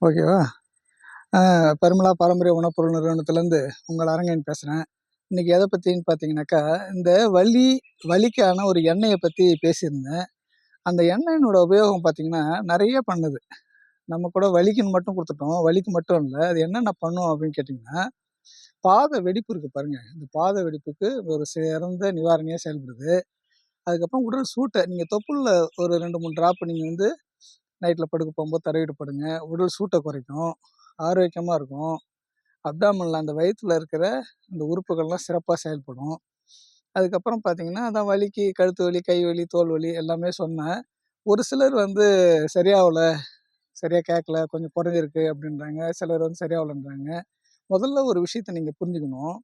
ஓகேவா? பரிமளா பாரம்பரிய உணவுப்பொருள் நிறுவனத்துலேருந்து உங்கள் அரங்கன் பேசுகிறேன். இன்றைக்கி எதை பற்றின்னு பார்த்தீங்கன்னாக்கா, இந்த வலிக்கான ஒரு எண்ணெயை பற்றி பேசியிருந்தேன். அந்த எண்ணெயினோட உபயோகம் பார்த்தீங்கன்னா, நிறைய பண்ணுது. நம்ம கூட வலிக்குன்னு மட்டும் கொடுத்துட்டோம். வலிக்கு மட்டும் இல்லை, அது என்னென்ன பண்ணும் அப்படின்னு கேட்டிங்கன்னா, பாத வெடிப்பு இருக்குது பாருங்கள், இந்த பாத வெடிப்புக்கு ஒரு சிறந்த நிவாரணியாக செயல்படுது. அதுக்கப்புறம் உடல் சூட்டை நீங்கள் தொப்புளில் ஒரு 2-3 ட்ராப் நீங்கள் வந்து நைட்டில் படுக்க போகும்போது தடவிட்டு படுங்க. உடல் சூட்டை குறைக்கும், ஆரோக்கியமாக இருக்கும். அப்டாமனில் அந்த வயிற்றில் இருக்கிற அந்த உறுப்புகள்லாம் சிறப்பாக செயல்படும். அதுக்கப்புறம் பார்த்தீங்கன்னா, அதான் வலிக்கு கழுத்து வலி, கை வலி, தோல் வலி எல்லாமே சொன்னேன். ஒரு சிலர் வந்து சரியாகல, சரியாக கேட்கல, கொஞ்சம் குறைஞ்சிருக்கு அப்படின்றாங்க. சிலர் வந்து சரியாகலன்றாங்க. முதல்ல ஒரு விஷயத்த நீங்கள் புரிஞ்சுக்கணும்.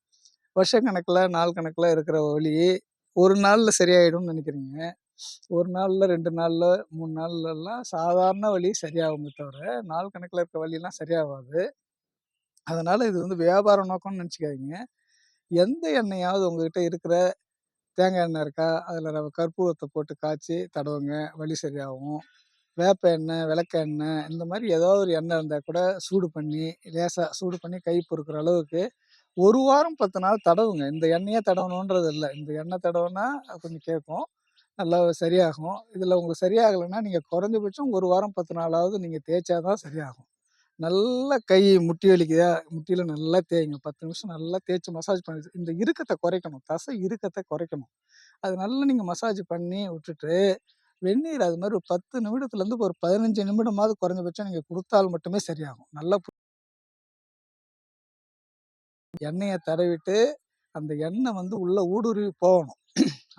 வருஷக்கணக்கில், நாள் கணக்கில் இருக்கிற வலி ஒரு நாளில் சரியாயிடும்னு நினைக்கிறீங்க. ஒரு நாளில், 2 நாளில், 3 நாள்லலாம் சாதாரண வலி சரியாகுமே தவிர, நாள் கணக்கில் இருக்க வலிலாம் சரியாகாது. அதனால் இது வந்து வியாபார நோக்கம்னு நினச்சிக்காதீங்க. எந்த எண்ணெயாவது உங்ககிட்ட இருக்கிற தேங்காய் எண்ணெய் இருக்கா? அதில் கற்பூரத்தை போட்டு காய்ச்சி தடவுங்க, வலி சரியாகும். வேப்ப எண்ணெய், விளக்க எண்ணெய் இந்த மாதிரி ஏதாவது ஒரு எண்ணெய் இருந்தால் கூட சூடு பண்ணி, லேசாக சூடு பண்ணி கை பொறுக்கிற அளவுக்கு 1 வாரம் 10 நாள் தடவுங்க. இந்த எண்ணெயே தடவணுன்றது இல்லை. இந்த எண்ணெய் தடவுனா கொஞ்சம் கேட்கும், நல்லா சரியாகும். இதில் உங்களுக்கு சரியாகலைன்னா நீங்கள் குறைஞ்சபட்சம் 1 வாரம் 10 நாளாவது நீங்கள் தேய்ச்சா தான் சரியாகும். நல்லா கை முட்டி வலிக்குதா, முட்டியில் நல்லா தேய்ங்க. 10 நிமிஷம் நல்லா தேய்ச்சி மசாஜ் பண்ணி இந்த இறுக்கத்தை குறைக்கணும், தசை இறுக்கத்தை குறைக்கணும். அது நல்லா நீங்கள் மசாஜ் பண்ணி விட்டுட்டு, வெந்நீர் அது மாதிரி ஒரு 10 நிமிடத்துலேருந்து ஒரு 15 நிமிடமாவது குறைஞ்சபட்சம் நீங்கள் கொடுத்தால் மட்டுமே சரியாகும். நல்லா எண்ணெயை தடவிட்டு அந்த எண்ணெய் வந்து உள்ளே ஊடுருவி போகணும்.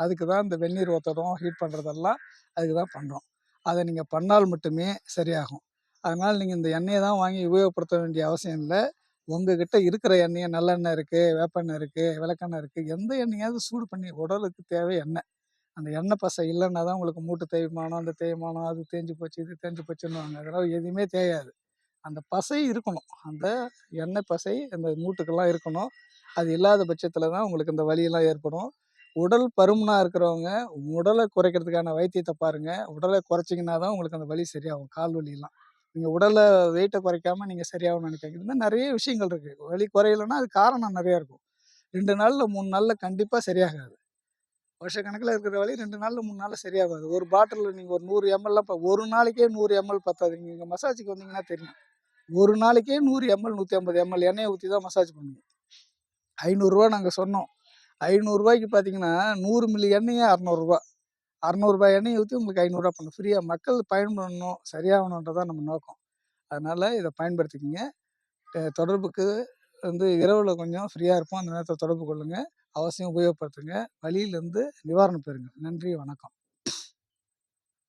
அதுக்கு தான் இந்த வெந்நீர் ஊற்றுறோம், ஹீட் பண்ணுறதெல்லாம் அதுக்கு தான் பண்ணுறோம். அதை நீங்கள் பண்ணால் மட்டுமே சரியாகும். அதனால் நீங்கள் இந்த எண்ணெயை தான் வாங்கி உபயோகப்படுத்த வேண்டிய அவசியம் இல்லை. உங்ககிட்ட இருக்கிற எண்ணெயை நல்லெண்ணெய் இருக்குது, வேப்பெண்ணெய் இருக்குது, விளக்கெண்ணெய் இருக்குது, எந்த எண்ணெயாவது சூடு பண்ணி உடலுக்கு தேவை எண்ணெய். அந்த எண்ணெய் பசை இல்லைன்னா தான் உங்களுக்கு மூட்டு தேய்மானம், அந்த தேய்மானம், அது தேஞ்சு போச்சு, இது தேஞ்சு போச்சுன்னுவாங்க. அதெல்லாம் எதுவுமே தேயாது. அந்த பசை இருக்கணும். அந்த எண்ணெய் பசை அந்த மூட்டுக்கெல்லாம் இருக்கணும். அது இல்லாத பட்சத்தில் தான் உங்களுக்கு இந்த வலியெல்லாம் ஏற்படும். உடல் பருமனாக இருக்கிறவங்க உடலை குறைக்கிறதுக்கான வைத்தியத்தை பாருங்கள். உடலை குறைச்சிங்கன்னா தான் உங்களுக்கு அந்த வலி சரியாகும், கால் வலியெல்லாம். நீங்கள் உடலை வெயிட்டை குறைக்காமல் நீங்கள் சரியாகும்னு நினைக்காதீங்க. இந்த மாதிரி நிறைய விஷயங்கள் இருக்குது. வலி குறையலைன்னா அது காரணம் நிறையா இருக்கும். 2 நாளில் 3 நாளில் கண்டிப்பாக சரியாகாது. வருஷக்கணக்கில் இருக்கிற வலி 2 நாளில் 3 நாளில் சரியாகாது. ஒரு பாட்டிலில் நீங்கள் ஒரு 100 எம்எல்லாம் ஒரு நாளைக்கே 100 எம்எல் பத்தாது. நீங்கள் மசாஜுக்கு வந்தீங்கன்னா தெரியும். ஒரு நாளைக்கே 100 எம்எல் 150 எம்எல் எண்ணெயை ஊற்றி தான் மசாஜ் பண்ணுவோம். 500 ரூபா நாங்கள் சொன்னோம். 500 ரூபாய்க்கு பார்த்தீங்கன்னா 100 மில்லி எண்ணெயே 600 ரூபா. 600 ரூபாய் எண்ணெயை ஊற்றி உங்களுக்கு 500 ரூபா பண்ணணும். ஃப்ரீயாக மக்கள் பயன்படணும், சரியாகணுன்றதான் நம்ம நோக்கம். அதனால் இதை பயன்படுத்திக்கங்க. தொடர்புக்கு வந்து இரவில் கொஞ்சம் ஃப்ரீயாக இருப்போம். அந்த நேரத்தில் தொடர்பு கொள்ளுங்கள். அவசியம் உபயோகப்படுத்துங்க. வலியிலேருந்து நிவாரணம் பெறுங்க. நன்றி, வணக்கம்.